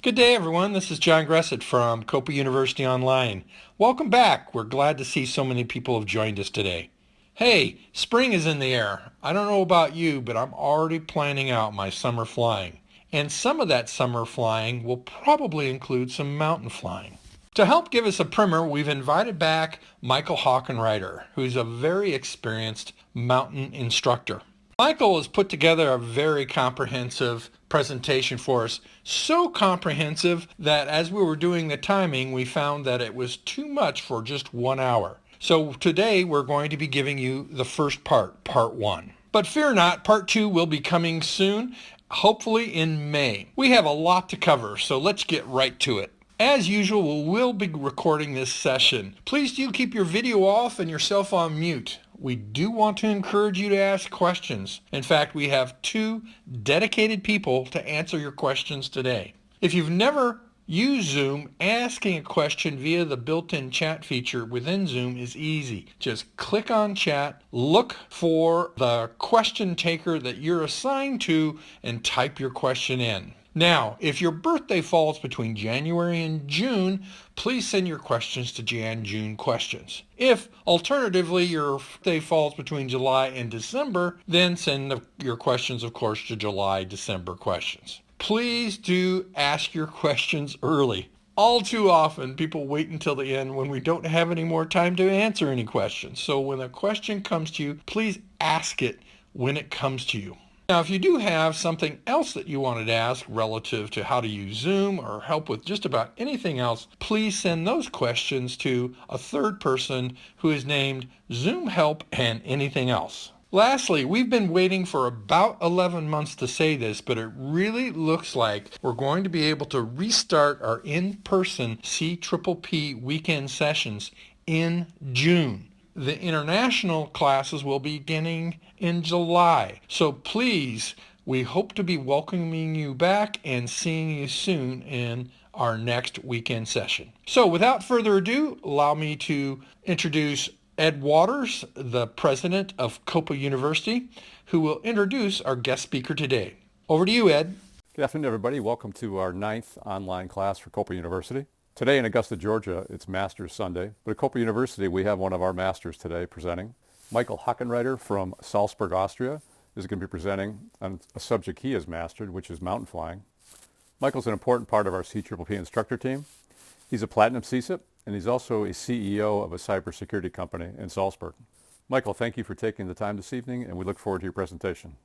Good day, everyone. This is John Gressett from COPA University Online. Welcome back. We're glad to see so many people have joined us today. Hey, spring is in the air. I don't know about you, but I'm already planning out my summer flying. And some of that summer flying will probably include some mountain flying. To help give us a primer, we've invited back Michael Hockenreiter, who's a very experienced mountain instructor. Michael has put together a very comprehensive presentation for us, so comprehensive that as we were doing the timing, we found that it was too much for just 1 hour. So today we're going to be giving you the first part 1. But fear not, part 2 will be coming soon, hopefully in May. We have a lot to cover, so let's get right to it. As usual, we'll be recording this session. Please do keep your video off and your cell phone on mute. We do want to encourage you to ask questions. In fact, we have 2 dedicated people to answer your questions today. If you've never used Zoom, asking a question via the built-in chat feature within Zoom is easy. Just click on chat, look for the question taker that you're assigned to, and type your question in. Now, if your birthday falls between January and June, please send your questions to Jan-June questions. If, alternatively, your birthday falls between July and December, then send your questions, of course, to July-December questions. Please do ask your questions early. All too often, people wait until the end when we don't have any more time to answer any questions. So when a question comes to you, please ask it when it comes to you. Now, if you do have something else that you wanted to ask relative to how to use Zoom or help with just about anything else, please send those questions to a third person who is named Zoom Help and anything else. Lastly, we've been waiting for about 11 months to say this, but it really looks like we're going to be able to restart our in-person CPPP weekend sessions in June. The international classes will be beginning in July. So please, we hope to be welcoming you back and seeing you soon in our next weekend session. So without further ado, allow me to introduce Ed Waters, the president of COPA University, who will introduce our guest speaker today. Over to you, Ed. Good afternoon, everybody. Welcome to our 9th online class for COPA University. Today in Augusta, Georgia, it's Masters Sunday, but at COPA University, we have one of our masters today presenting. Michael Hockenreiter from Salzburg, Austria, is going to be presenting on a subject he has mastered, which is mountain flying. Michael's an important part of our CPPP instructor team. He's a Platinum CSIP, and he's also a CEO of a cybersecurity company in Salzburg. Michael, thank you for taking the time this evening, and we look forward to your presentation.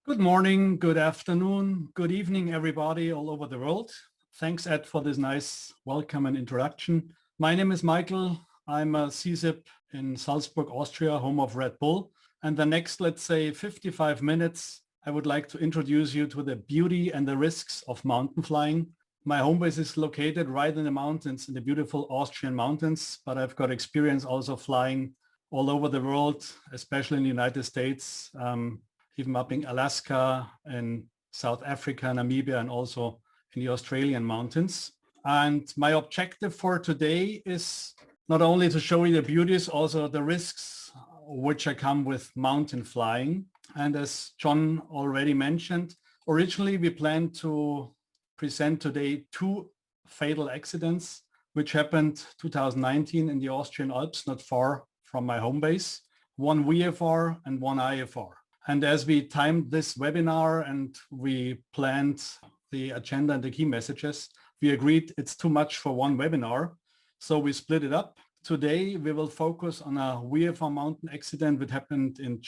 Good morning, good afternoon, good evening, everybody all over the world. Thanks, Ed, for this nice welcome and introduction. My name is Michael. I'm a CSIP in Salzburg, Austria, home of Red Bull. And the next, let's say, 55 minutes, I would like to introduce you to the beauty and the risks of mountain flying. My home base is located right in the mountains, in the beautiful Austrian mountains, but I've got experience also flying all over the world, especially in the United States, even mapping Alaska and South Africa, Namibia, and also in the Australian mountains. And my objective for today is not only to show you the beauties, also the risks which come with mountain flying. And as John already mentioned, originally we planned to present today 2 fatal accidents which happened 2019 in the Austrian Alps, not far from my home base, 1 VFR and 1 IFR. And as we timed this webinar and we planned the agenda and the key messages, we agreed it's too much for 1 webinar. So we split it up. Today, we will focus on a VFR mountain accident that happened in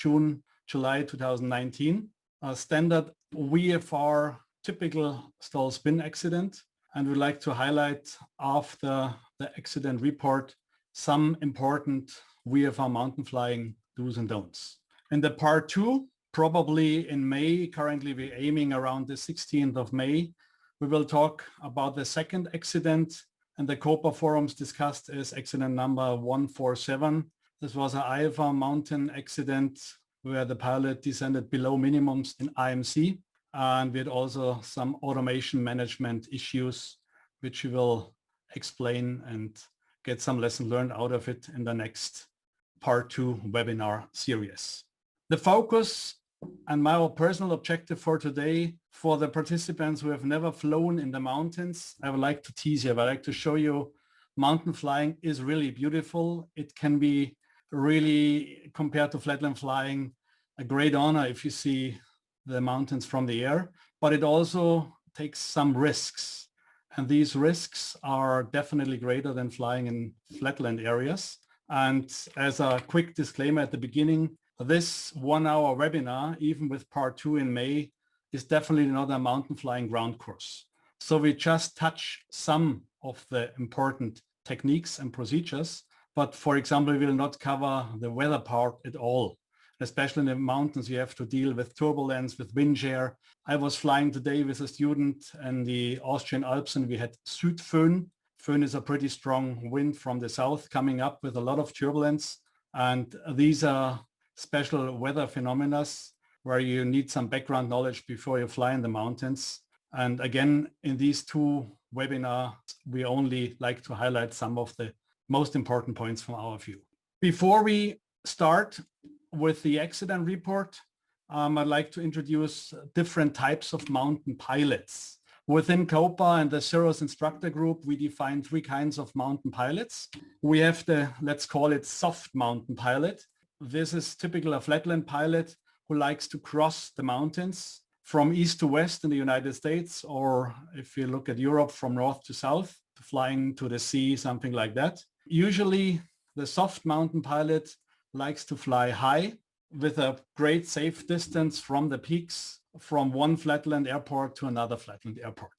July 2019, a standard VFR typical stall spin accident. And we'd like to highlight after the accident report some important VFR mountain flying do's and don'ts. In the part 2, probably in May, currently we're aiming around the 16th of May, we will talk about the second accident, and the COPA forums discussed as accident number 147. This was an IFR mountain accident where the pilot descended below minimums in IMC, and we had also some automation management issues, which we will explain and get some lesson learned out of it in the next part 2 webinar series. The focus And my personal objective for today, for the participants who have never flown in the mountains, I would like to tease you. I would like to show you mountain flying is really beautiful. It can be really, compared to flatland flying, a great honor if you see the mountains from the air, but it also takes some risks. And these risks are definitely greater than flying in flatland areas. And as a quick disclaimer at the beginning, this 1-hour webinar, even with part 2 in May, is definitely not a mountain flying ground course. So we just touch some of the important techniques and procedures, but for example, we will not cover the weather part at all. Especially in the mountains, you have to deal with turbulence, with wind shear. I was flying today with a student in the Austrian Alps and we had Südföhn. Föhn is a pretty strong wind from the south coming up with a lot of turbulence. And these are special weather phenomena where you need some background knowledge before you fly in the mountains. And again, in these 2 webinars, we only like to highlight some of the most important points from our view. Before we start with the accident report, I'd like to introduce different types of mountain pilots. Within KOPA and the Cirrus instructor group, we define 3 kinds of mountain pilots. We have the, let's call it soft mountain pilot. This is typically a flatland pilot who likes to cross the mountains from east to west in the United States, or if you look at Europe, from north to south, flying to the sea, something like that. Usually the soft mountain pilot likes to fly high with a great safe distance from the peaks, from one flatland airport to another flatland airport.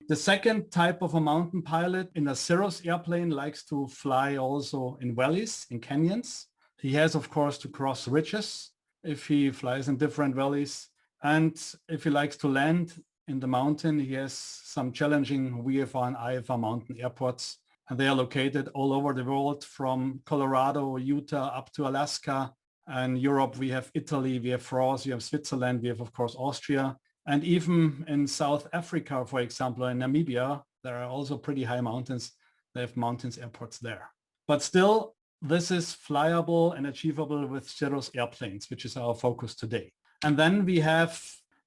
The second type of a mountain pilot in a Cirrus airplane likes to fly also in valleys, in canyons. He has, of course, to cross ridges if he flies in different valleys. And if he likes to land in the mountain, he has some challenging VFR and IFR mountain airports. And they are located all over the world, from Colorado, Utah, up to Alaska. And Europe, we have Italy, we have France, we have Switzerland, we have, of course, Austria. And even in South Africa, for example, in Namibia, there are also pretty high mountains. They have mountains airports there. But still, this is flyable and achievable with Cirrus airplanes, which is our focus today. And then we have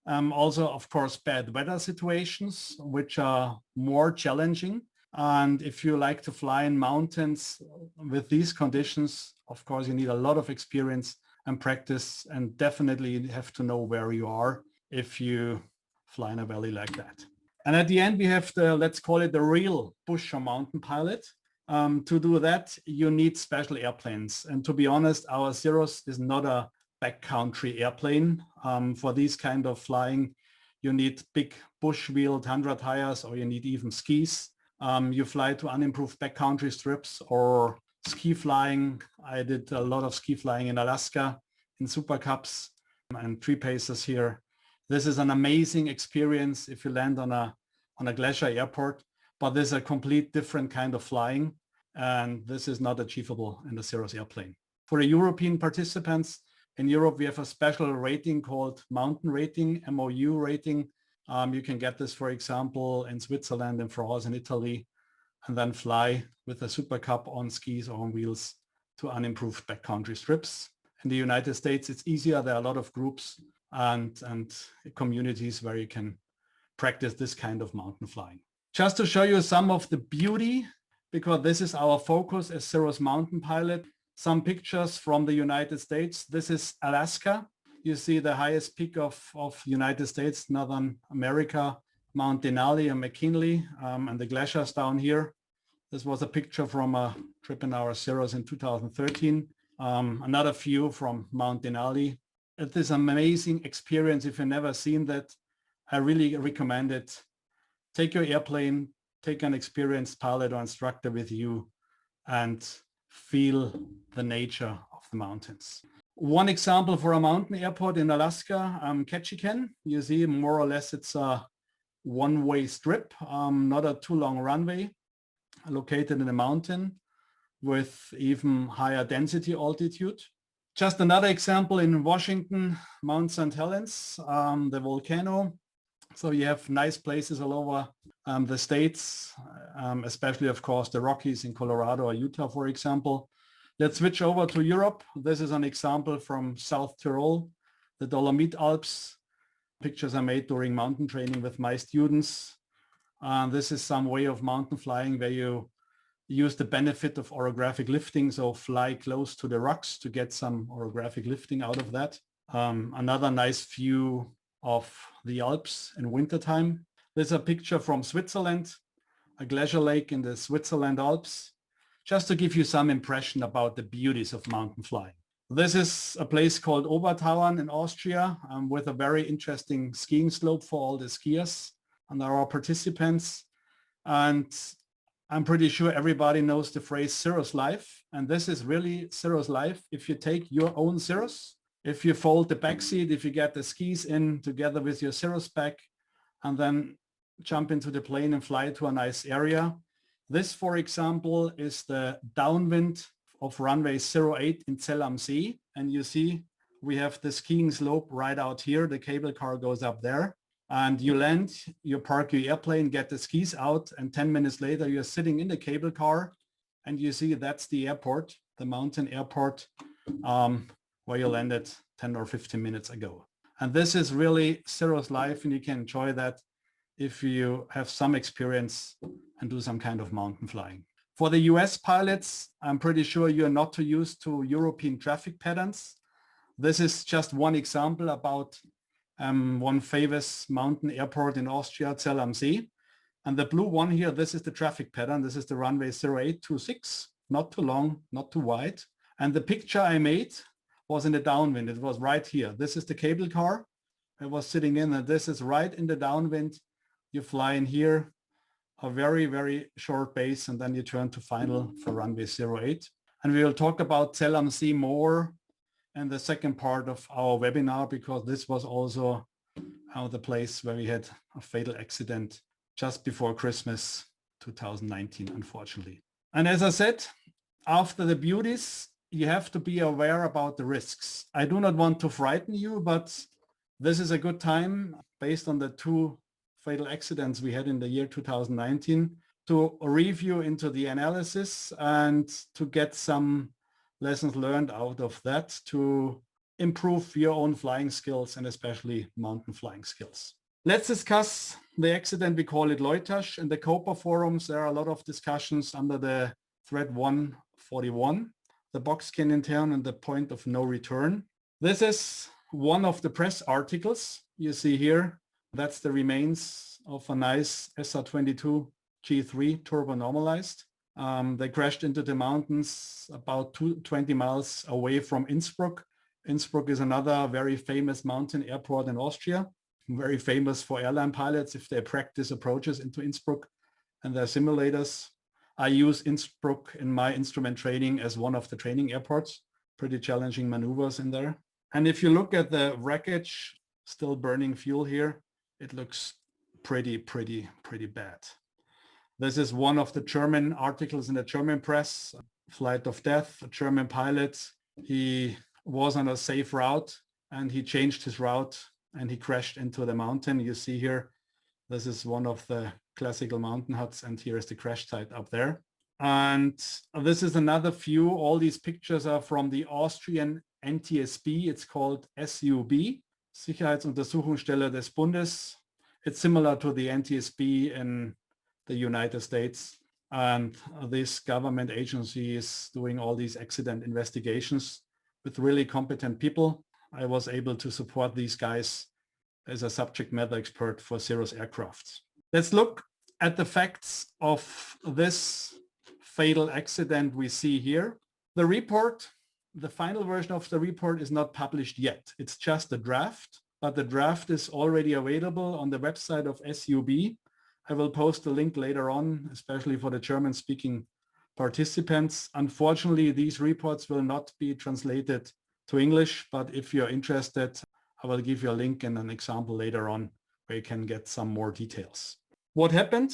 also, of course, bad weather situations, which are more challenging. And if you like to fly in mountains with these conditions, of course, you need a lot of experience and practice, and definitely you have to know where you are if you fly in a valley like that. And at the end, we have the, let's call it the real bush or mountain pilot. To do that, you need special airplanes. And to be honest, our Cirrus is not a backcountry airplane. For these kind of flying, you need big bush-wheeled 100 tires, or you need even skis. You fly to unimproved backcountry strips or ski flying. I did a lot of ski flying in Alaska in Super Cups and tree paces here. This is an amazing experience if you land on a glacier airport, but this is a complete different kind of flying, and this is not achievable in the Cirrus airplane. For the European participants, in Europe, we have a special rating called Mountain Rating, MOU rating. You can get this, for example, in Switzerland, in France, in Italy, and then fly with a Super Cup on skis or on wheels to unimproved backcountry strips. In the United States, it's easier. There are a lot of groups and communities where you can practice this kind of mountain flying. Just to show you some of the beauty, because this is our focus as Cirrus mountain pilot, some pictures from the United States. This is Alaska. You see the highest peak of United States, Northern America, Mount Denali and McKinley, and the glaciers down here. This was a picture from a trip in our Cirrus in 2013. Another view from Mount Denali. It is an amazing experience. If you've never seen that, I really recommend it. Take your airplane, take an experienced pilot or instructor with you, and feel the nature of the mountains. One example for a mountain airport in Alaska, Ketchikan. You see more or less it's a one-way strip, not a too long runway, located in a mountain with even higher density altitude. Just another example in Washington, Mount St. Helens, the volcano. So you have nice places all over the states, especially, of course, the Rockies in Colorado or Utah, for example. Let's switch over to Europe. This is an example from South Tyrol. the Dolomite Alps. Pictures are made during mountain training with my students. This is some way of mountain flying where you use the benefit of orographic lifting, so fly close to the rocks to get some orographic lifting out of that. Another nice view of the Alps in wintertime. This is a picture from Switzerland, a glacier lake in the Switzerland Alps, just to give you some impression about the beauties of mountain flying. This is a place called Obertauern in Austria with a very interesting skiing slope for all the skiers and our participants. And I'm pretty sure everybody knows the phrase Cirrus life. And this is really Cirrus life. If you take your own Cirrus, if you fold the back seat, if you get the skis in together with your Cirrus bag, and then jump into the plane and fly to a nice area. This, for example, is the downwind of runway 08 in Zell am See. And you see we have the skiing slope right out here. The cable car goes up there. And you land, you park your airplane, get the skis out, and 10 minutes later you're sitting in the cable car and you see that's the airport, the mountain airport where you landed 10 or 15 minutes ago. And this is really Cirrus life, and you can enjoy that if you have some experience and do some kind of mountain flying. For the US pilots, I'm pretty sure you're not too used to European traffic patterns. This is just one example about one famous mountain airport in Austria, Zell am See. And the blue one here, this is the traffic pattern. This is the runway 0826, not too long, not too wide. And the picture I made was in the downwind. It was right here. This is the cable car I was sitting in, and this is right in the downwind. You fly in here, a very, very short base, and then you turn to final for runway 08. And we will talk about Zell am See more in the second part of our webinar, because this was also the place where we had a fatal accident just before Christmas 2019, unfortunately. And as I said, after the beauties, you have to be aware about the risks. I do not want to frighten you, but this is a good time, based on the 2 fatal accidents we had in the year 2019, to review into the analysis and to get some lessons learned out of that to improve your own flying skills, and especially mountain flying skills. Let's discuss the accident. We call it Leutasch. In the COPA forums, there are a lot of discussions under the thread 141, the box canyon turn and the point of no return. This is one of the press articles you see here. That's the remains of a nice SR-22 G3 turbo normalized. They crashed into the mountains about 20 miles away from Innsbruck. Innsbruck is another very famous mountain airport in Austria, very famous for airline pilots if they practice approaches into Innsbruck and their simulators. I use Innsbruck in my instrument training as one of the training airports, pretty challenging maneuvers in there. And if you look at the wreckage, still burning fuel here, it looks pretty bad. This is one of the German articles in the German press, flight of death, a German pilot. He was on a safe route and he changed his route and he crashed into the mountain. You see here, this is one of the classical mountain huts, and here is the crash site up there. And this is another view. All these pictures are from the Austrian NTSB. It's called SUB, Sicherheitsuntersuchungsstelle des Bundes. It's similar to the NTSB in the United States. And this government agency is doing all these accident investigations with really competent people. I was able to support these guys as a subject matter expert for Cirrus aircrafts. Let's look at the facts of this fatal accident we see here. The report, the final version of the report, is not published yet. It's just a draft, but the draft is already available on the website of SUB. I will post a link later on, especially for the German-speaking participants. Unfortunately, these reports will not be translated to English, but if you're interested, I will give you a link and an example later on where you can get some more details. What happened?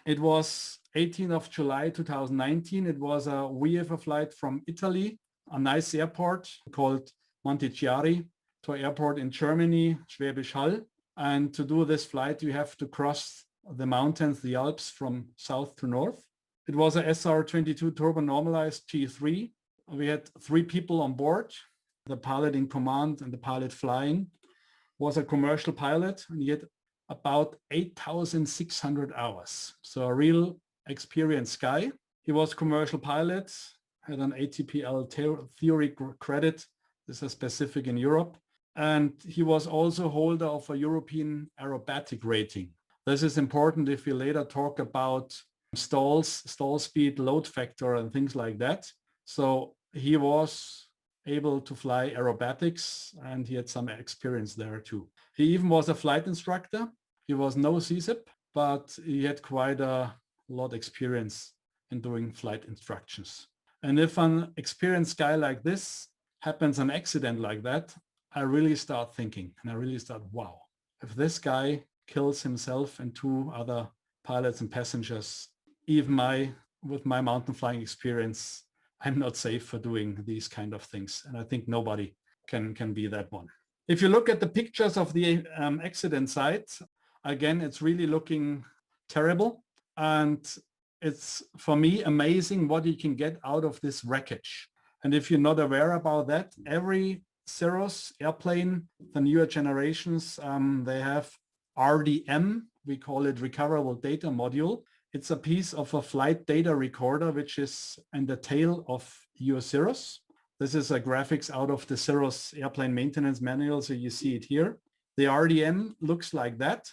It was 18th of July 2019. It was a VFA flight from Italy, a nice airport called Montichiari, to an airport in Germany, Schwäbisch Hall. And to do this flight, you have to cross the mountains, the Alps, from south to north. It was a SR-22 turbo normalized G3. We had 3 people on board. the pilot in command and the pilot flying, was a commercial pilot, and he had about 8,600 hours. So a real experienced guy. He was commercial pilot, had an ATPL theory credit. This is specific in Europe. And he was also holder of a European aerobatic rating. This is important if we later talk about stalls, stall speed, load factor, and things like that. So he was able to fly aerobatics, and he had some experience there too. He even was a flight instructor. He was no CSIP, but he had quite a lot of experience in doing flight instructions. And if an experienced guy like this happens an accident like that, I really start thinking, and I really start, wow, if this guy kills himself and two other pilots and passengers, even with my mountain flying experience, I'm not safe for doing these kind of things. And I think nobody can be that one. If you look at the pictures of the accident site, again, it's really looking terrible. And it's, for me, amazing what you can get out of this wreckage. And if you're not aware about that, every Cirrus airplane, the newer generations, they have RDM, we call it Recoverable Data Module. It's a piece of a flight data recorder, which is in the tail of your Cirrus. This is a graphics out of the Cirrus airplane maintenance manual, so you see it here. The RDM looks like that.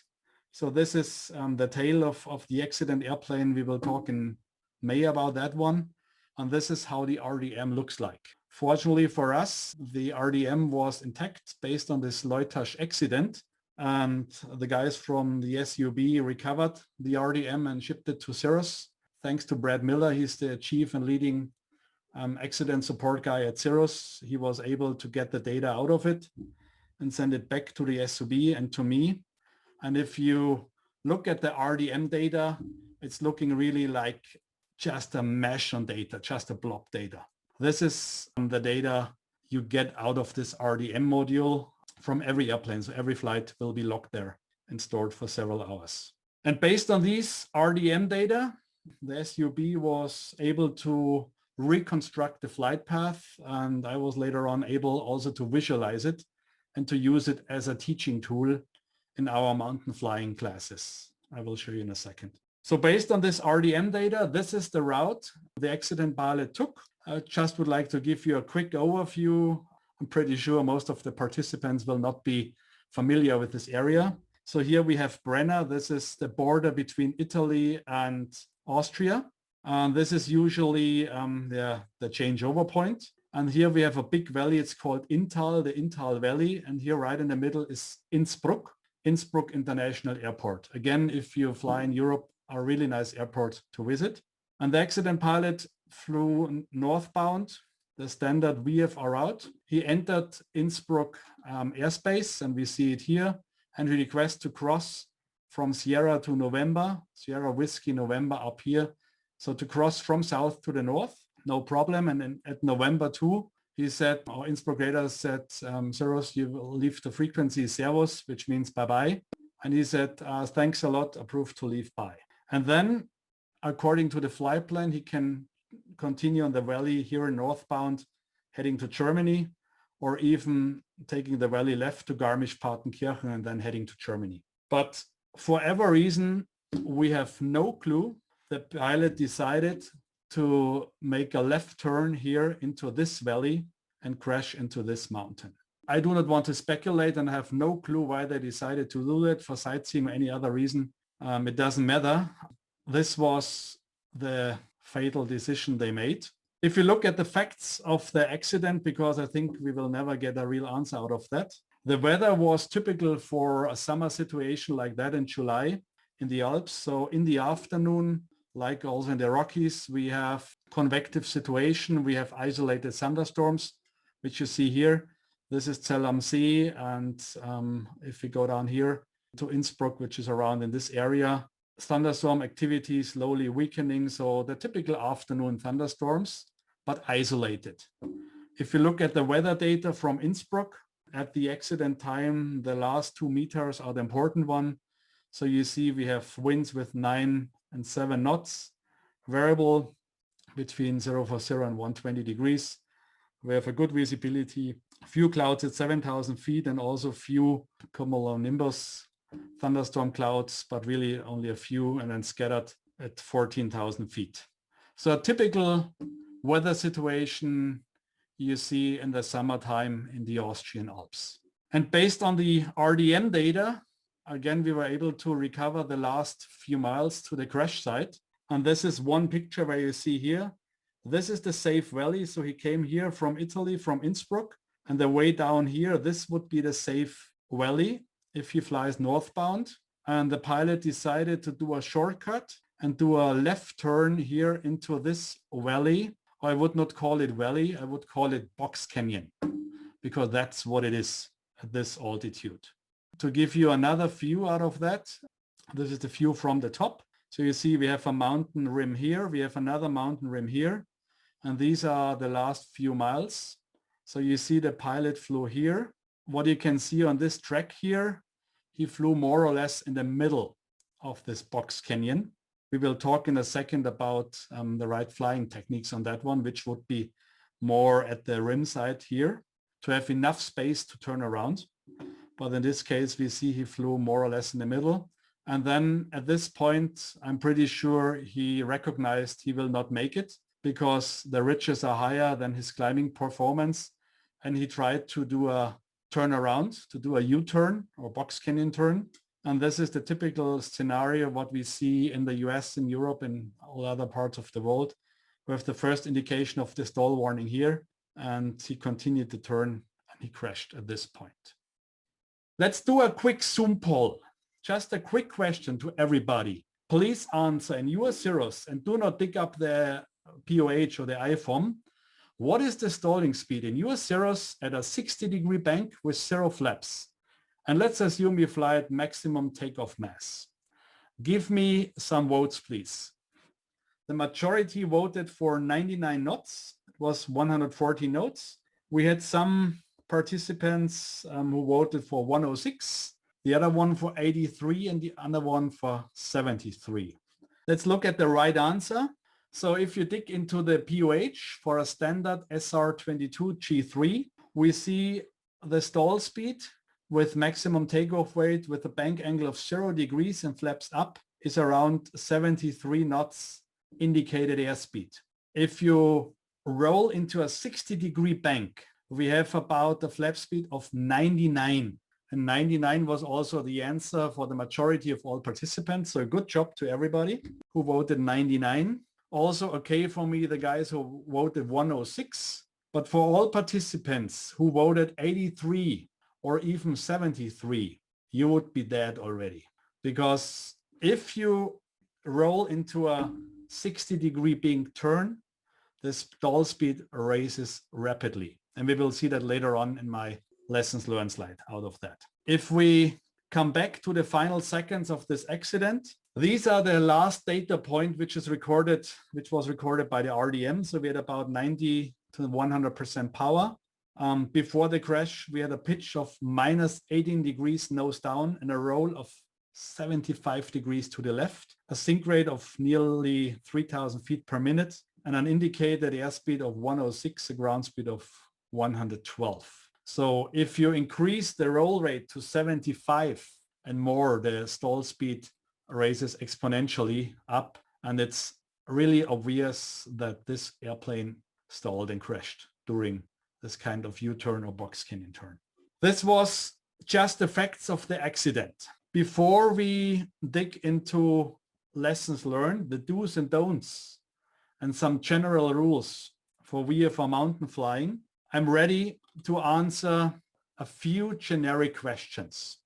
So this is the tail of the accident airplane. We will talk in May about that one. And this is how the RDM looks like. Fortunately for us, the RDM was intact based on this Leutasch accident. And the guys from the SUB recovered the RDM and shipped it to Cirrus. Thanks to Brad Miller, he's the chief and leading accident support guy at Cirrus. He was able to get the data out of it and send it back to the SUB and to me. And if you look at the RDM data, it's looking really like just a mesh on data, just a blob data. This is the data you get out of this RDM module from every airplane. So every flight will be logged there and stored for several hours. And based on these RDM data, the SUB was able to reconstruct the flight path. And I was later on able also to visualize it and to use it as a teaching tool in our mountain flying classes. I will show you in a second. So based on this RDM data, this is the route the accident pilot took. I just would like to give you a quick overview. I'm pretty sure most of the participants will not be familiar with this area. So here we have Brenner. This is the border between Italy and Austria. And this is usually the changeover point. And here we have a big valley. It's called Inntal, the Inntal Valley. And here right in the middle is Innsbruck International Airport. Again, if you fly in Europe, a really nice airport to visit. And the accident pilot flew northbound, the standard VFR route. He entered Innsbruck airspace, and we see it here, and he requests to cross from Sierra to November, Sierra Whiskey November up here. So to cross from south to the north, no problem. And then at November 2, he said, our Innsbruck radar said, Cirrus, you will leave the frequency Servus, which means bye-bye. And he said, thanks a lot, approved to leave by. And then, according to the flight plan, he can continue on the valley here in northbound, heading to Germany, or even taking the valley left to Garmisch-Partenkirchen and then heading to Germany. But for whatever reason, we have no clue. The pilot decided to make a left turn here into this valley and crash into this mountain. I do not want to speculate and have no clue why they decided to do it for sightseeing or any other reason. It doesn't matter. This was the fatal decision they made. If you look at the facts of the accident, because I think we will never get a real answer out of that, the weather was typical for a summer situation like that in July in the Alps. So in the afternoon, like also in the Rockies, we have convective situation. We have isolated thunderstorms, which you see here. This is Zell am See. And if we go down here to Innsbruck, which is around in this area, thunderstorm activity slowly weakening. So the typical afternoon thunderstorms, but isolated. If you look at the weather data from Innsbruck at the accident time, the last 2 meters are the important one. So you see we have winds with 9 and 7 knots, variable between 0 and 120 degrees. We have a good visibility few clouds at 7,000 feet and also few cumulonimbus thunderstorm clouds, but really only a few, and then scattered at 14,000 feet. So a typical weather situation you see in the summertime in the Austrian Alps. And based on the RDM data, again, we were able to recover the last few miles to the crash site. And this is one picture where you see here, this is the safe valley. So he came here from Italy, from Innsbruck, and the way down here, this would be the safe valley if he flies northbound. And the pilot decided to do a shortcut and do a left turn here into this valley. I would not call it valley, I would call it box canyon, because that's what it is at this altitude. To give you another view out of that, this is the view from the top. So you see we have a mountain rim here, we have another mountain rim here, and these are the last few miles. So you see the pilot flew here. What you can see on this track here, he flew more or less in the middle of this box canyon. We will talk in a second about the right flying techniques on that one, which would be more at the rim side here to have enough space to turn around. But in this case, we see he flew more or less in the middle. And then at this point, I'm pretty sure he recognized he will not make it because the ridges are higher than his climbing performance. And he tried to do a turnaround, to do a U-turn or box canyon turn. And this is the typical scenario what we see in the US, in Europe, and all other parts of the world. We have the first indication of the stall warning here, and he continued to turn and he crashed at this point. Let's do a quick Zoom poll. Just a quick question to everybody. Please answer in your Cirrus and do not dig up the POH or the IFOM. What is the stalling speed in your Cirrus at a 60-degree bank with 0 flaps? And let's assume you fly at maximum takeoff mass. Give me some votes, please. The majority voted for 99 knots. It was 140 knots. We had some participants who voted for 106, the other one for 83, and the other one for 73. Let's look at the right answer. So if you dig into the POH for a standard SR22 G3, we see the stall speed with maximum takeoff weight with a bank angle of 0 degrees and flaps up is around 73 knots indicated airspeed. If you roll into a 60-degree bank, we have about a flap speed of 99. And 99 was also the answer for the majority of all participants. So good job to everybody who voted 99. Also okay for me, the guys who voted 106. But for all participants who voted 83, or even 73, you would be dead already. Because if you roll into a 60-degree bank turn, the stall speed raises rapidly. And we will see that later on in my lessons learned slide out of that. If we come back to the final seconds of this accident, these are the last data point which was recorded by the RDM. So we had about 90 to 100% power. Before the crash, we had a pitch of minus 18 degrees nose down and a roll of 75 degrees to the left, a sink rate of nearly 3,000 feet per minute, and an indicated airspeed of 106, a ground speed of 112. So if you increase the roll rate to 75 and more, the stall speed raises exponentially up, and it's really obvious that this airplane stalled and crashed during this kind of U-turn or box canyon turn. This was just the facts of the accident. Before we dig into lessons learned, the do's and don'ts, and some general rules for VFR mountain flying, I'm ready to answer a few generic questions.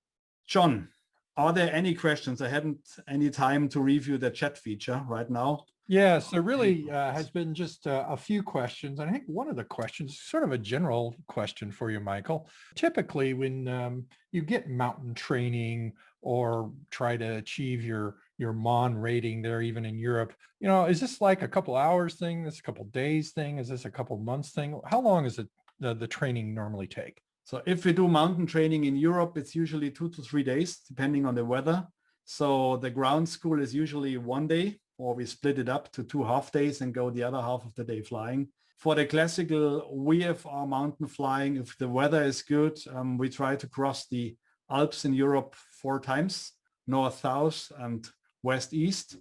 John, are there any questions? I hadn't any time to review the chat feature right now. Yes, there really has been just a few questions. And I think one of the questions, sort of a general question for you, Michael. Typically, when you get mountain training or try to achieve your MON rating there, even in Europe, is this like a couple hours thing? This a couple days thing? Is this a couple months thing? How long is it the training normally take? So if we do mountain training in Europe, it's usually 2 to 3 days, depending on the weather. So the ground school is usually 1 day, or we split it up to 2 half days and go the other half of the day flying. For the classical VFR mountain flying, if the weather is good, we try to cross the Alps in Europe 4 times, north, south, and west, east.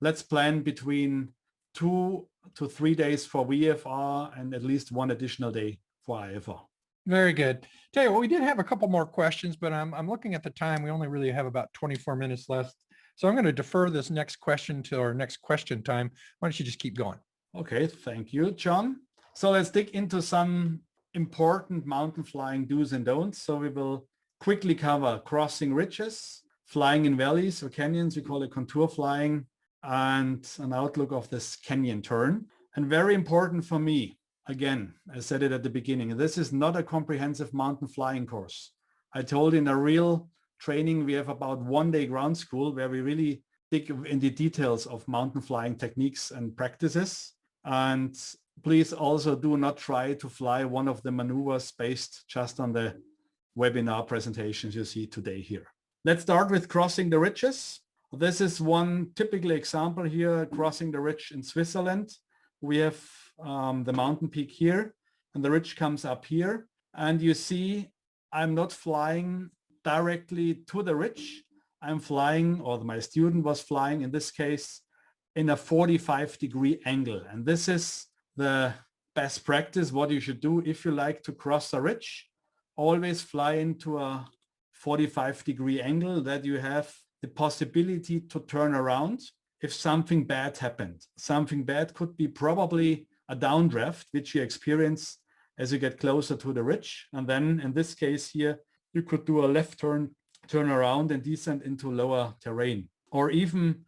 Let's plan between 2 to 3 days for VFR and at least 1 additional day for IFR. Very good. Tell you what, we did have a couple more questions, but I'm looking at the time. We only really have about 24 minutes left. So I'm going to defer this next question to our next question time. Why don't you just keep going? Okay, thank you, John. So let's dig into some important mountain flying do's and don'ts. So we will quickly cover crossing ridges, flying in valleys or canyons, we call it contour flying, and an outlook of this canyon turn. And very important for me, again, I said it at the beginning, this is not a comprehensive mountain flying course. I told in a real training, we have about 1 day ground school where we really dig in the details of mountain flying techniques and practices. And please also do not try to fly one of the maneuvers based just on the webinar presentations you see today here. Let's start with crossing the ridges. This is one typical example here, crossing the ridge in Switzerland. We have the mountain peak here and the ridge comes up here. And you see, I'm not flying directly to the ridge. I'm flying, or my student was flying in this case, in a 45-degree angle. And this is the best practice, what you should do if you like to cross a ridge. Always fly into a 45-degree angle that you have the possibility to turn around if something bad happened. Something bad could be probably a downdraft, which you experience as you get closer to the ridge. And then in this case here, you could do a left turn around and descend into lower terrain. Or even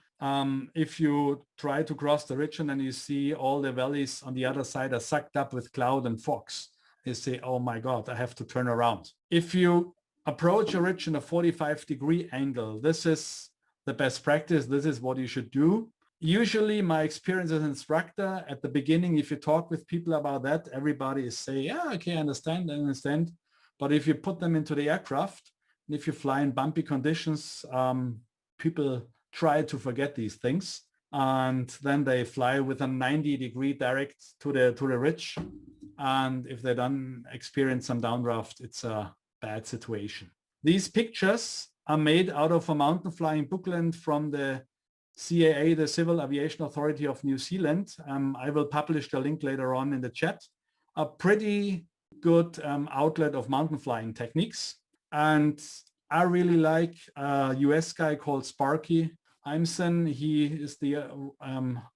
if you try to cross the ridge and then you see all the valleys on the other side are sucked up with cloud and fogs, you say, oh my God, I have to turn around. If you approach a ridge in a 45-degree angle, this is the best practice. This is what you should do. Usually my experience as an instructor at the beginning, if you talk with people about that, everybody is saying, yeah, okay, I understand. But if you put them into the aircraft, and if you fly in bumpy conditions, people try to forget these things. And then they fly with a 90-degree direct to the ridge. And if they then experience some downdraft, it's a bad situation. These pictures are made out of a mountain flying booklet from the CAA, the Civil Aviation Authority of New Zealand. I will publish the link later on in the chat. A pretty good outlet of mountain flying techniques. And I really like a US guy called Sparky Imson. He is the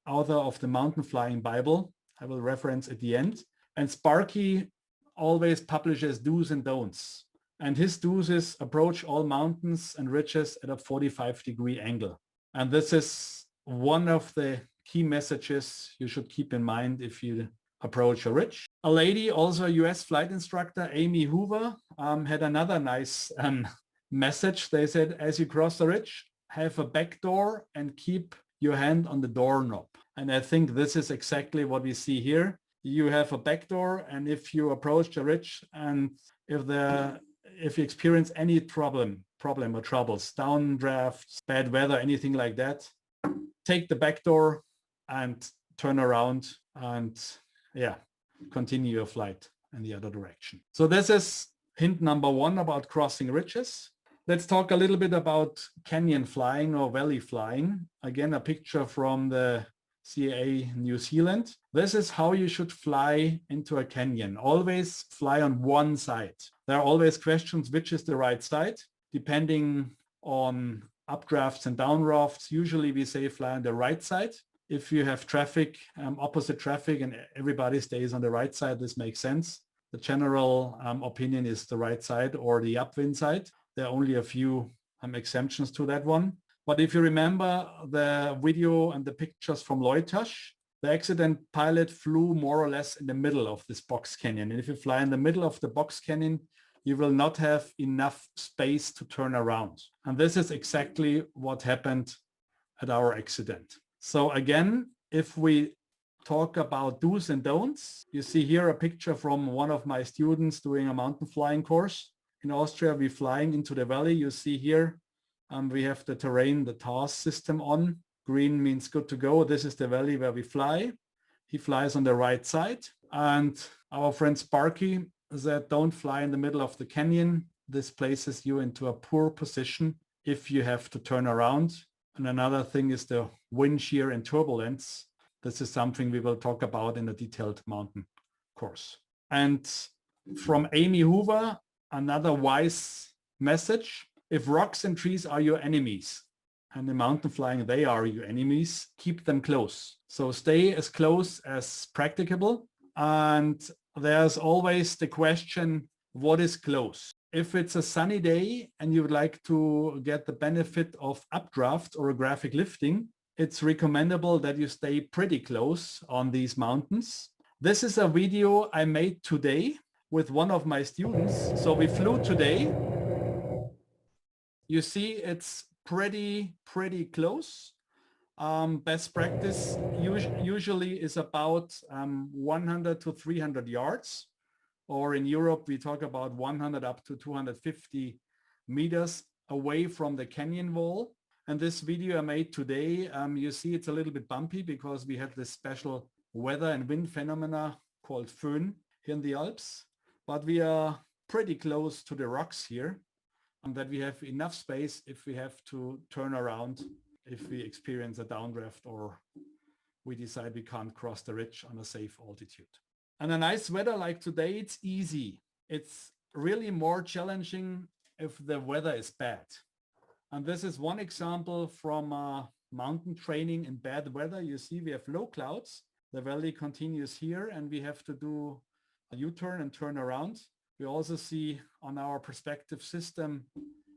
author of the Mountain Flying Bible. I will reference at the end. And Sparky always publishes do's and don'ts. And his do's is approach all mountains and ridges at a 45-degree angle. And this is one of the key messages you should keep in mind if you approach a ridge. A lady, also a US flight instructor, Amy Hoover, had another nice message. They said, as you cross the ridge, have a back door and keep your hand on the doorknob. And I think this is exactly what we see here. You have a back door, and if you approach the ridge and if you experience any problem or troubles, downdrafts, bad weather, anything like that, take the back door and turn around and continue your flight in the other direction. So this is hint number 1 about crossing ridges. Let's talk a little bit about canyon flying or valley flying. Again, a picture from the CAA New Zealand. This is how you should fly into a canyon. Always fly on one side. There are always questions, which is the right side, depending on updrafts and downdrafts. Usually we say fly on the right side. If you have traffic, opposite traffic, and everybody stays on the right side, this makes sense. The general opinion is the right side or the upwind side. There are only a few exemptions to that one. But if you remember the video and the pictures from Leutasch, the accident pilot flew more or less in the middle of this box canyon. And if you fly in the middle of the box canyon, you will not have enough space to turn around. And this is exactly what happened at our accident. So again, if we talk about do's and don'ts, you see here a picture from one of my students doing a mountain flying course. In Austria, we're flying into the valley. You see here, we have the terrain, the TARS system on. Green means good to go. This is the valley where we fly. He flies on the right side. And our friend Sparky said, don't fly in the middle of the canyon. This places you into a poor position if you have to turn around. And another thing is the wind shear and turbulence. This is something we will talk about in a detailed mountain course. And from Amy Hoover, another wise message: if rocks and trees are your enemies, and in mountain flying they are your enemies, keep them close. So stay as close as practicable. And there's always the question, what is close? If it's a sunny day and you would like to get the benefit of updraft or a graphic lifting, it's recommendable that you stay pretty close on these mountains. This is a video I made today with one of my students. So we flew today. You see it's pretty close. Best practice usually is about 100 to 300 yards. Or in Europe, we talk about 100 up to 250 meters away from the canyon wall. And this video I made today, you see it's a little bit bumpy because we had this special weather and wind phenomena called föhn here in the Alps. But we are pretty close to the rocks here, and that we have enough space if we have to turn around, if we experience a downdraft or we decide we can't cross the ridge on a safe altitude. And a nice weather like today, it's easy. It's really more challenging if the weather is bad. And this is one example from mountain training in bad weather. You see we have low clouds. The valley continues here and we have to do a U-turn and turn around. We also see on our perspective system,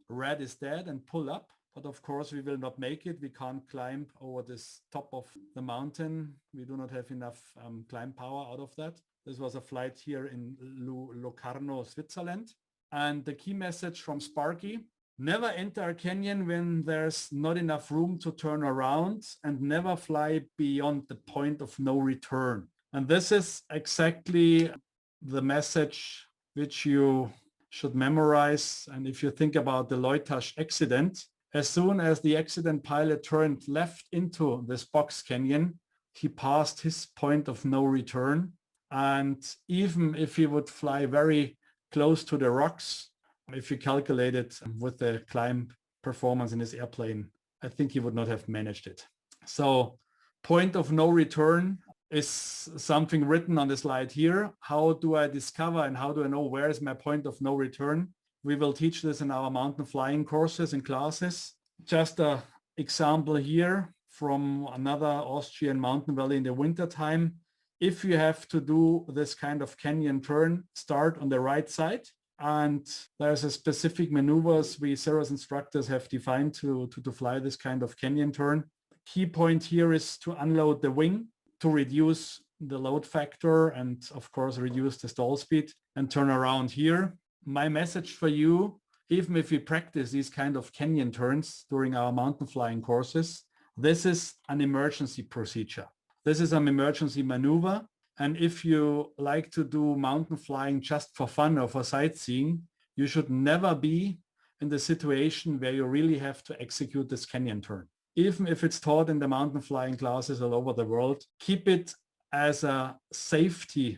red is dead and pull up. But of course, we will not make it. We can't climb over this top of the mountain. We do not have enough climb power out of that. This was a flight here in Locarno, Switzerland. And the key message from Sparky: never enter a canyon when there's not enough room to turn around, and never fly beyond the point of no return. And this is exactly the message which you should memorize. And if you think about the Leutasch accident, as soon as the accident pilot turned left into this box canyon, he passed his point of no return. And even if he would fly very close to the rocks, if you calculate it with the climb performance in his airplane, I think he would not have managed it. So point of no return is something written on the slide here. How do I discover and how do I know where is my point of no return? We will teach this in our mountain flying courses and classes. Just an example here from another Austrian mountain valley in the wintertime. If you have to do this kind of canyon turn, start on the right side. And there's a specific maneuvers we Cirrus instructors have defined to fly this kind of canyon turn. Key point here is to unload the wing to reduce the load factor and of course reduce the stall speed and turn around here. My message for you, even if we practice these kind of canyon turns during our mountain flying courses, this is an emergency procedure. This is an emergency maneuver. And if you like to do mountain flying just for fun or for sightseeing, you should never be in the situation where you really have to execute this canyon turn. Even if it's taught in the mountain flying classes all over the world, keep it as a safety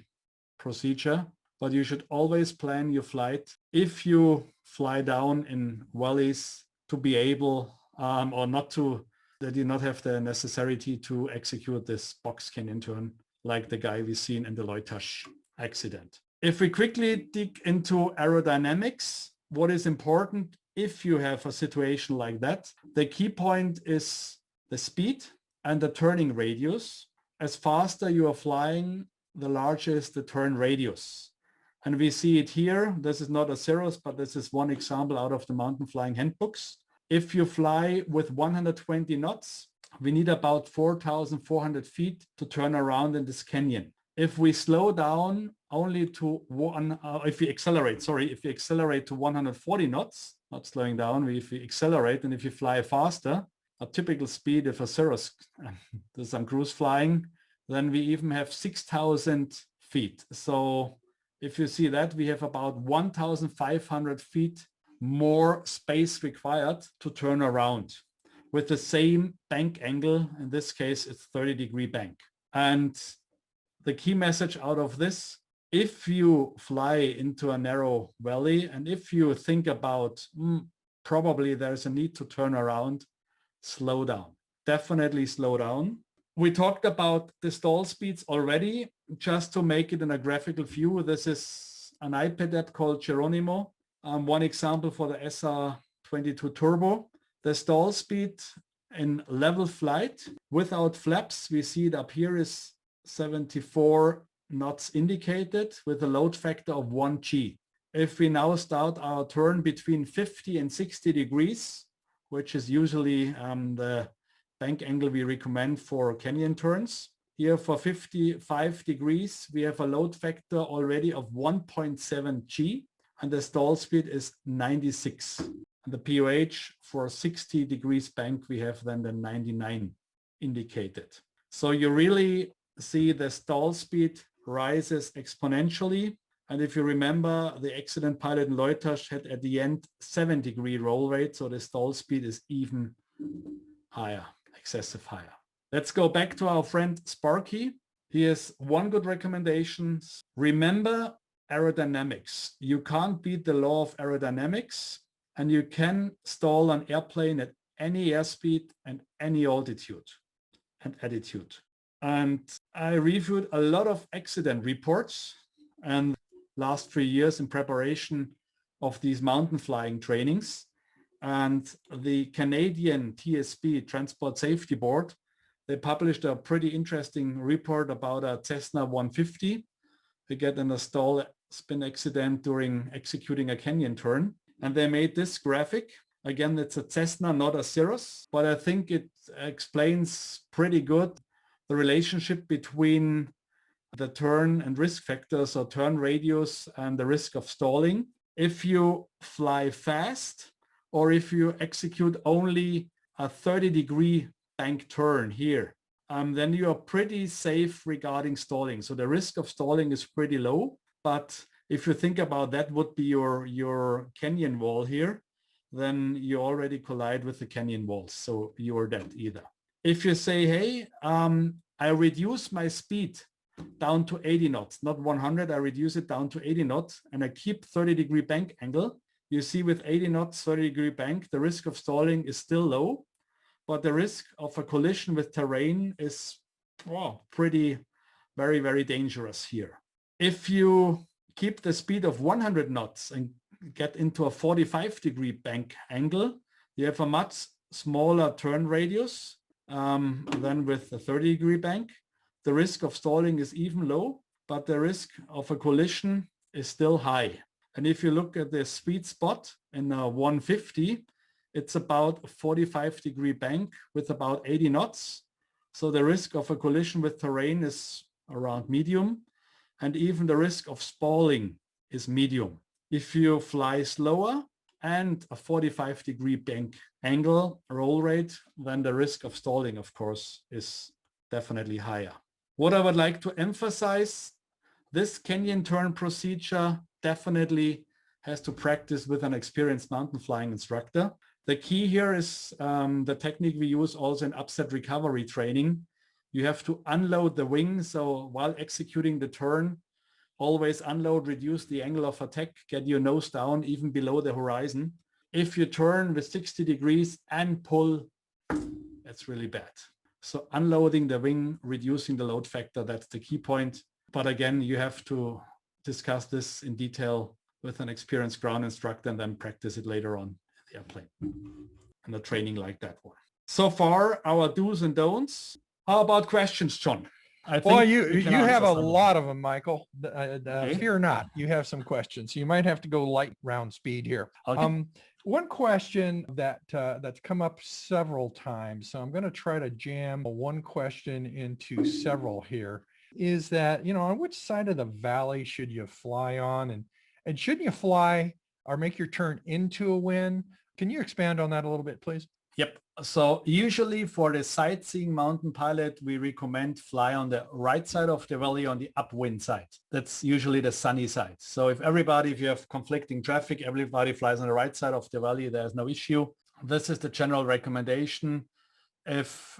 procedure, but you should always plan your flight if you fly down in valleys to be able or not to, that you not have the necessity to execute this box canyon turn like the guy we've seen in the Leutasch accident. If we quickly dig into aerodynamics, what is important if you have a situation like that, the key point is the speed and the turning radius. As faster you are flying, the larger is the turn radius. And we see it here. This is not a Cirrus, but this is one example out of the mountain flying handbooks. If you fly with 120 knots, we need about 4,400 feet to turn around in this canyon. If we slow down only to if we accelerate to 140 knots, not slowing down, if we accelerate and if you fly faster, a typical speed of a Cirrus, there's some cruise flying, then we even have 6,000 feet. So if you see that, we have about 1,500 feet more space required to turn around with the same bank angle. In this case, it's 30-degree bank. And the key message out of this, if you fly into a narrow valley and if you think about probably there's a need to turn around, slow down. Definitely slow down. We talked about the stall speeds already. Just to make it in a graphical view, this is an iPad app called Geronimo. One example for the SR22 Turbo. The stall speed in level flight without flaps, we see it up here, is 74 knots indicated with a load factor of 1G. If we now start our turn between 50 and 60 degrees, which is usually the bank angle we recommend for Kenyan turns. Here for 55 degrees, we have a load factor already of 1.7 G and the stall speed is 96. And the POH for 60 degrees bank, we have then the 99 indicated. So you really see the stall speed rises exponentially. And if you remember, the accident pilot in Leutasch had at the end 7-degree roll rate. So the stall speed is even higher, excessive higher. Let's go back to our friend Sparky. He has one good recommendation. Remember aerodynamics. You can't beat the law of aerodynamics, and you can stall an airplane at any airspeed and any altitude and attitude. And I reviewed a lot of accident reports and last 3 years in preparation of these mountain flying trainings. And the Canadian TSB, Transport Safety Board, they published a pretty interesting report about a Cessna 150. They get in a stall spin accident during executing a Kenyan turn. And they made this graphic. Again, it's a Cessna, not a Cirrus, but I think it explains pretty good the relationship between the turn and risk factors, or turn radius and the risk of stalling. If you fly fast, or if you execute only a 30-degree bank turn here, then you are pretty safe regarding stalling. So the risk of stalling is pretty low. But if you think about that would be your Kenyan wall here, then you already collide with the Kenyan walls. So you're dead either. If you say, hey, I reduce my speed down to 80 knots, not 100, I reduce it down to 80 knots, and I keep 30-degree bank angle, you see with 80 knots, 30-degree bank, the risk of stalling is still low, but the risk of a collision with terrain is pretty, very, very dangerous here. If you keep the speed of 100 knots and get into a 45-degree bank angle, you have a much smaller turn radius than with a 30-degree bank. The risk of stalling is even low, but the risk of a collision is still high. And if you look at the sweet spot in a 150, it's about a 45-degree bank with about 80 knots. So the risk of a collision with terrain is around medium, and even the risk of spalling is medium. If you fly slower and a 45-degree bank angle roll rate, then the risk of stalling, of course, is definitely higher. What I would like to emphasize, this Kenyan turn procedure definitely has to practice with an experienced mountain flying instructor. The key here is the technique we use also in upset recovery training. You have to unload the wing. So while executing the turn, always unload, reduce the angle of attack, get your nose down even below the horizon. If you turn with 60 degrees and pull, that's really bad. So unloading the wing, reducing the load factor, that's the key point. But again, you have to discuss this in detail with an experienced ground instructor and then practice it later on in the airplane and a training like that one. So far, our do's and don'ts. How about questions, John? I think well, you have a lot of them, Michael. Fear not, you have some questions. You might have to go light round speed here. Okay. One question that's come up several times, so I'm going to try to jam one question into several here, is that, on which side of the valley should you fly on, and shouldn't you fly or make your turn into a wind? Can you expand on that a little bit, please? Yep. So usually for the sightseeing mountain pilot, we recommend fly on the right side of the valley on the upwind side. That's usually the sunny side. So if you have conflicting traffic, everybody flies on the right side of the valley, there's no issue. This is the general recommendation. If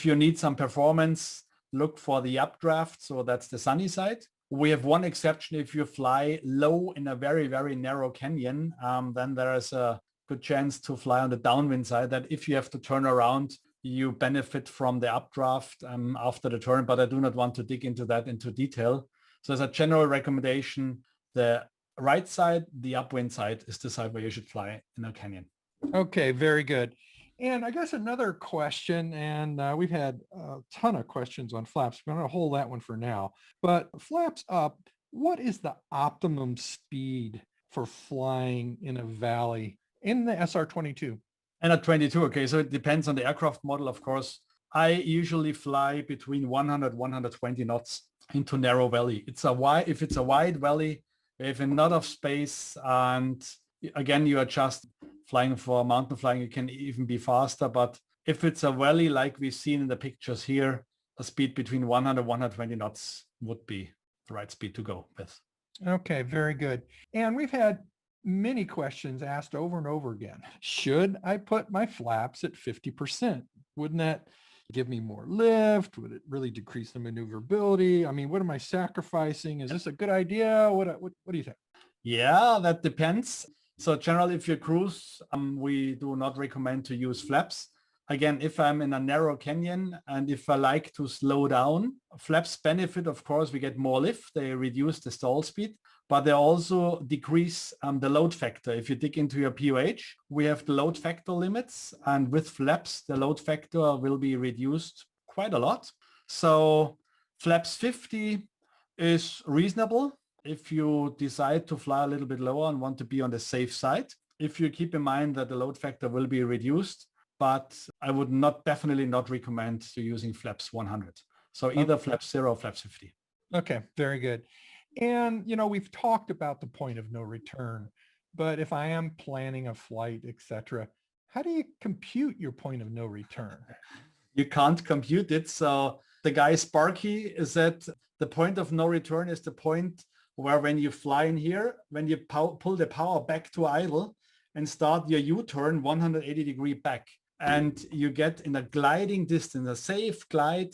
you need some performance, look for the updraft. So that's the sunny side. We have one exception. If you fly low in a very, very narrow canyon, then there is a good chance to fly on the downwind side, that if you have to turn around, you benefit from the updraft after the turn, but I do not want to dig into that into detail. So as a general recommendation, the right side, the upwind side, is the side where you should fly in a canyon. Okay, very good. And I guess another question, and we've had a ton of questions on flaps. We're going to hold that one for now. But flaps up, what is the optimum speed for flying in a valley in the SR-22? And at 22, okay, so it depends on the aircraft model, of course. I usually fly between 100, 120 knots into narrow valley. If it's a wide valley, we have enough space, and again, you are just flying for mountain flying, you can even be faster. But if it's a valley like we've seen in the pictures here, a speed between 100 and 120 knots would be the right speed to go with. Okay, very good. And we've had many questions asked over and over again. Should I put my flaps at 50%? Wouldn't that give me more lift? Would it really decrease the maneuverability? I mean, what am I sacrificing? Is this a good idea? What do you think? Yeah, that depends. So generally, if you cruise, we do not recommend to use flaps. Again, if I'm in a narrow canyon and if I like to slow down, flaps benefit, of course, we get more lift. They reduce the stall speed, but they also decrease the load factor. If you dig into your POH, we have the load factor limits, and with flaps, the load factor will be reduced quite a lot. So flaps 50 is reasonable if you decide to fly a little bit lower and want to be on the safe side. If you keep in mind that the load factor will be reduced, but I would definitely not recommend to using flaps 100. So either flaps 0 or flaps 50. Okay, very good. And, we've talked about the point of no return, but if I am planning a flight, etc., how do you compute your point of no return? You can't compute it. So the guy Sparky said the point of no return is the point where when you fly in here, when you pull the power back to idle and start your U-turn 180 degree back, and you get in a gliding distance, a safe glide,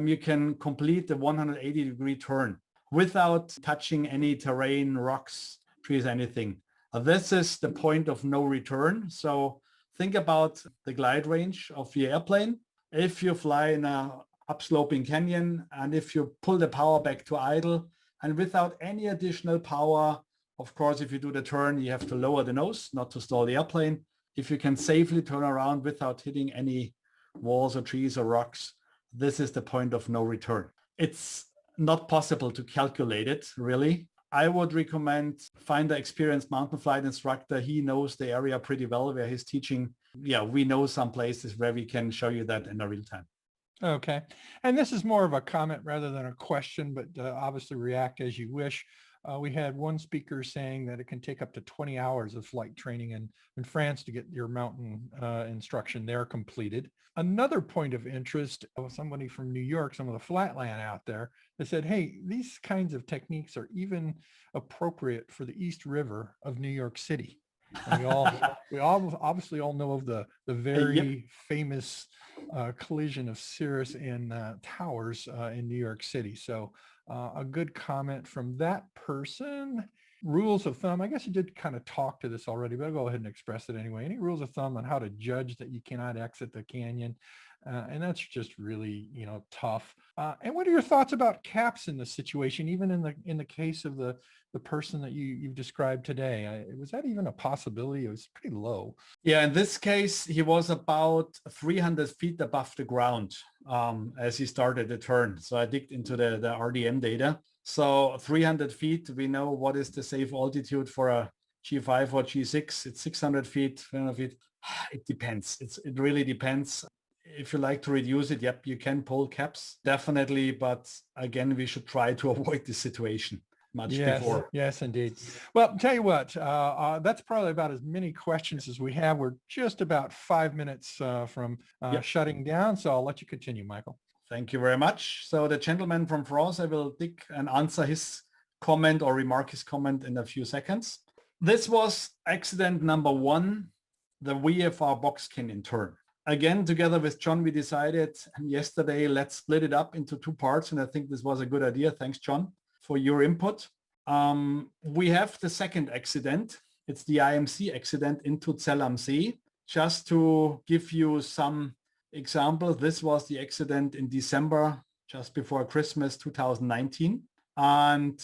you can complete the 180 degree turn without touching any terrain, rocks, trees, anything. This is the point of no return. So think about the glide range of your airplane. If you fly in a upsloping canyon, and if you pull the power back to idle, and without any additional power, of course, if you do the turn, you have to lower the nose, not to stall the airplane. If you can safely turn around without hitting any walls or trees or rocks, this is the point of no return. It's not possible to calculate it, really. I would recommend find an experienced mountain flight instructor. He knows the area pretty well where he's teaching. Yeah, we know some places where we can show you that in a real time. Okay. And this is more of a comment rather than a question, but obviously react as you wish. We had one speaker saying that it can take up to 20 hours of flight training in France to get your mountain instruction there completed. Another point of interest, somebody from New York, some of the flatland out there, they said, hey, these kinds of techniques are even appropriate for the East River of New York City. And we all obviously all know of the very famous collision of Cirrus and towers in New York City. So a good comment from that person. Rules of thumb, I guess you did kind of talk to this already, but I'll go ahead and express it anyway. Any rules of thumb on how to judge that you cannot exit the canyon? And that's just really, tough. And what are your thoughts about caps in this situation, even in the case of the person that you've described today? Was that even a possibility? It was pretty low. Yeah, in this case, he was about 300 feet above the ground as he started the turn. So I digged into the RDM data. So 300 feet, we know what is the safe altitude for a G5 or G6. It's 600 feet, 300 feet. It depends. It really depends. If you like to reduce it, yep, you can pull caps, definitely. But again, we should try to avoid this situation before. Yes, indeed. Well, tell you what, that's probably about as many questions as we have. We're just about 5 minutes from shutting down. So I'll let you continue, Michael. Thank you very much. So the gentleman from France, I will dig and answer his comment or remark his comment in a few seconds. This was accident number 1, the VFR box canyon turn. Again, together with John, we decided yesterday, let's split it up into two parts. And I think this was a good idea. Thanks, John, for your input. We have the second accident. It's the IMC accident into Zell am See. Just to give you some examples, this was the accident in December, just before Christmas 2019. And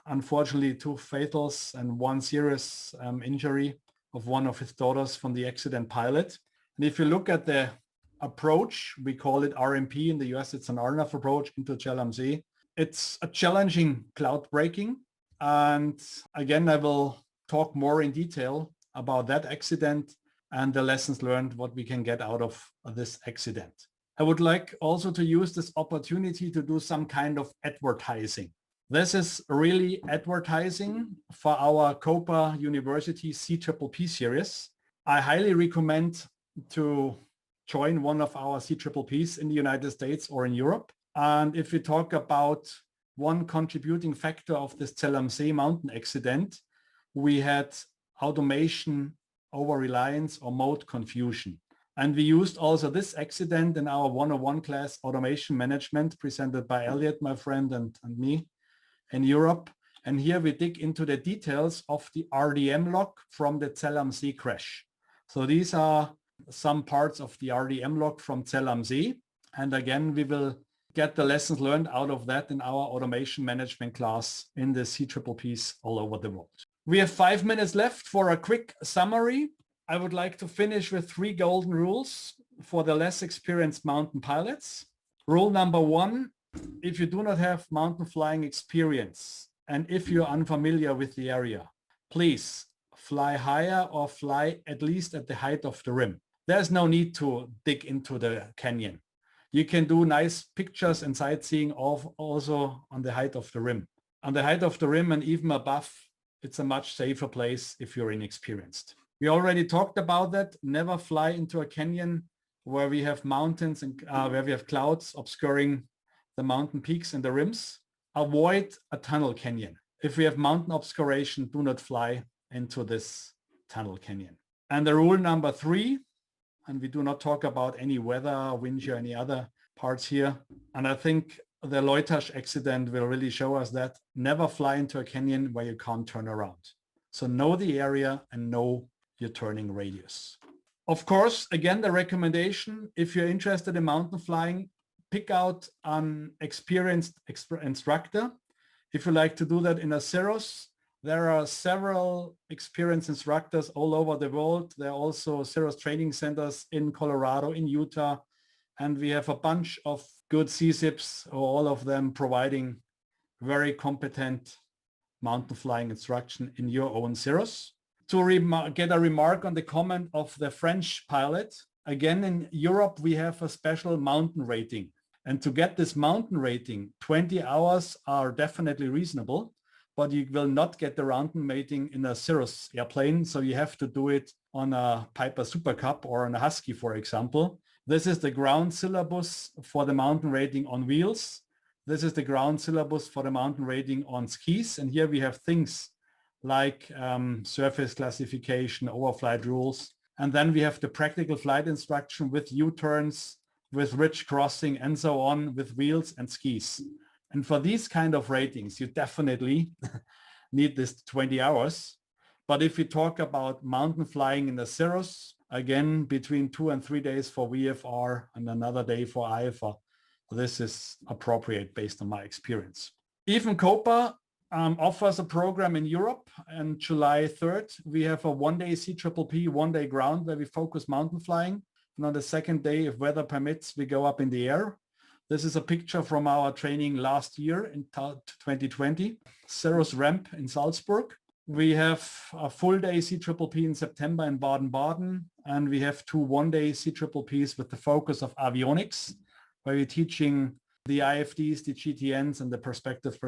unfortunately, 2 fatals and 1 serious injury of one of his daughters from the accident pilot. And if you look at the approach, we call it RMP in the US, it's an RNAV approach into Zell am See. It's a challenging cloud breaking. And again, I will talk more in detail about that accident and the lessons learned, what we can get out of this accident. I would like also to use this opportunity to do some kind of advertising. This is really advertising for our COPA University CPPP series. I highly recommend to join one of our CPPPs in the United States or in Europe. And if we talk about one contributing factor of this Zell am See mountain accident, we had automation over-reliance or mode confusion. And we used also this accident in our 101 class automation management presented by Elliot, my friend, and me in Europe. And here we dig into the details of the RDM log from the Zell am See crash. So these are some parts of the RDM log from Zell am See. And again, we will get the lessons learned out of that in our automation management class in the CPPPs all over the world. We have 5 minutes left for a quick summary. I would like to finish with 3 golden rules for the less experienced mountain pilots. Rule number 1, if you do not have mountain flying experience and if you're unfamiliar with the area, please fly higher or fly at least at the height of the rim. There's no need to dig into the canyon. You can do nice pictures and sightseeing also on the height of the rim. On the height of the rim and even above, it's a much safer place if you're inexperienced. We already talked about that. Never fly into a canyon where we have mountains and where we have clouds obscuring the mountain peaks and the rims. Avoid a tunnel canyon. If we have mountain obscuration, do not fly into this tunnel canyon. And the rule number 3, and we do not talk about any weather, wind or any other parts here. And I think the Leutasch accident will really show us that never fly into a canyon where you can't turn around. So know the area and know your turning radius. Of course, again, the recommendation, if you're interested in mountain flying, pick out an experienced instructor. If you like to do that in a Cirrus, there are several experienced instructors all over the world. There are also Cirrus training centers in Colorado, in Utah, and we have a bunch of good CSIPs, all of them providing very competent mountain flying instruction in your own Cirrus. To get a remark on the comment of the French pilot, again, in Europe, we have a special mountain rating. And to get this mountain rating, 20 hours are definitely reasonable, but you will not get the mountain rating in a Cirrus airplane. So you have to do it on a Piper Super Cup or on a Husky, for example. This is the ground syllabus for the mountain rating on wheels. This is the ground syllabus for the mountain rating on skis. And here we have things like surface classification, overflight rules. And then we have the practical flight instruction with U-turns, with ridge crossing, and so on, with wheels and skis. And for these kind of ratings, you definitely need this 20 hours. But if we talk about mountain flying in the Cirrus, again, between 2 and 3 days for VFR and another day for IFR, this is appropriate based on my experience. Even COPA offers a program in Europe. On July 3rd, we have a 1-day CPPP, 1-day ground where we focus mountain flying. And on the second day, if weather permits, we go up in the air. This is a picture from our training last year in 2020, Cirrus ramp in Salzburg. We have a full day CPPP in September in Baden-Baden, and we have 2 1-day CPPPs with the focus of avionics, where we're teaching the IFDs, the GTNs, and the Perspective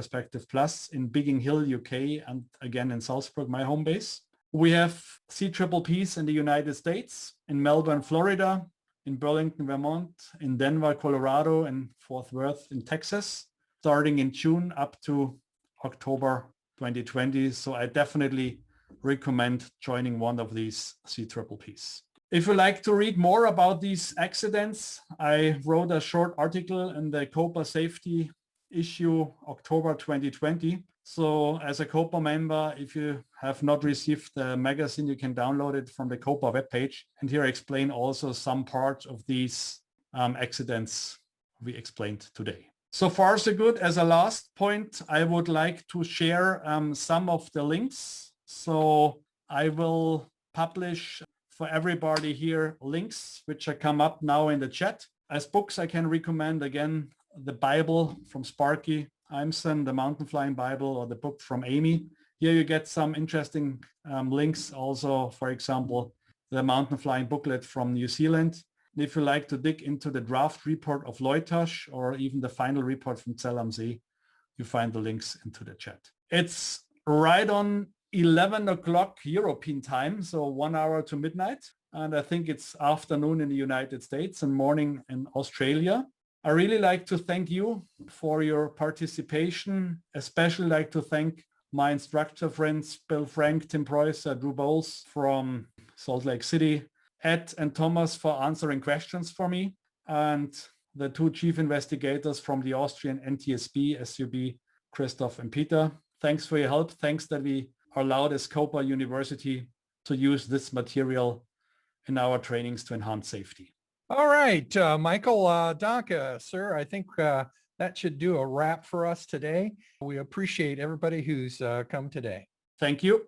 Plus in Biggin Hill, UK, and again in Salzburg, my home base. We have CPPPs in the United States, in Melbourne, Florida, in Burlington, Vermont, in Denver, Colorado, and Fort Worth in Texas, starting in June up to October 2020. So I definitely recommend joining one of these CPPPs. If you like to read more about these accidents, I wrote a short article in the COPA safety issue October 2020. So as a COPA member, if you have not received the magazine, you can download it from the COPA webpage. And here I explain also some parts of these accidents we explained today. So far, so good. As a last point, I would like to share some of the links. So I will publish for everybody here links which are come up now in the chat. As books, I can recommend again the Bible from Sparky Imson, the Mountain Flying Bible, or the book from Amy. Here you get some interesting links. Also, for example, the Mountain Flying booklet from New Zealand. If you like to dig into the draft report of Leutasch or even the final report from Zell am See, you find the links into the chat. It's right on 11 o'clock European time, so 1 hour to midnight. And I think it's afternoon in the United States and morning in Australia. I really like to thank you for your participation. Especially like to thank my instructor friends, Bill Frank, Tim Preuss, Drew Bowles from Salt Lake City, Ed and Thomas for answering questions for me, and the two chief investigators from the Austrian NTSB, SUB, Christoph and Peter. Thanks for your help. Thanks that we are allowed as COPA University to use this material in our trainings to enhance safety. All right, Michael, Danke, sir. I think that should do a wrap for us today. We appreciate everybody who's come today. Thank you.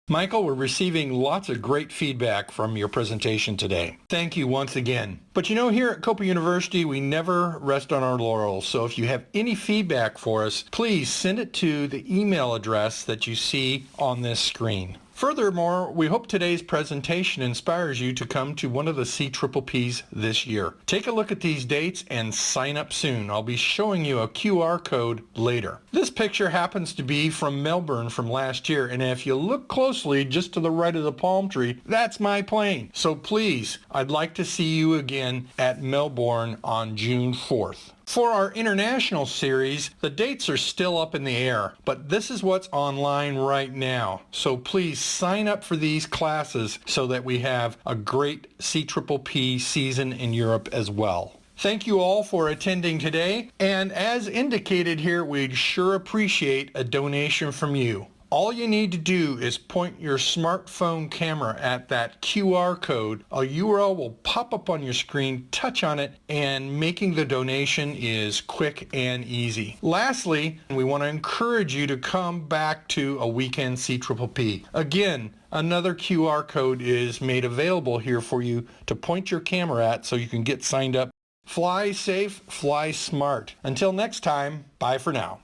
Michael, we're receiving lots of great feedback from your presentation today. Thank you once again. But you know, here at COPA University, we never rest on our laurels. So if you have any feedback for us, please send it to the email address that you see on this screen. Furthermore, we hope today's presentation inspires you to come to one of the CPPPs this year. Take a look at these dates and sign up soon. I'll be showing you a QR code later. This picture happens to be from Melbourne from last year, and if you look closely just to the right of the palm tree, that's my plane. So please, I'd like to see you again at Melbourne on June 4th. For our international series, the dates are still up in the air, but this is what's online right now. So please sign up for these classes so that we have a great CPPP season in Europe as well. Thank you all for attending today, and as indicated here, we'd sure appreciate a donation from you. All you need to do is point your smartphone camera at that QR code. A URL will pop up on your screen, touch on it, and making the donation is quick and easy. Lastly, we want to encourage you to come back to a weekend CPPP. Again, another QR code is made available here for you to point your camera at so you can get signed up. Fly safe, fly smart. Until next time, bye for now.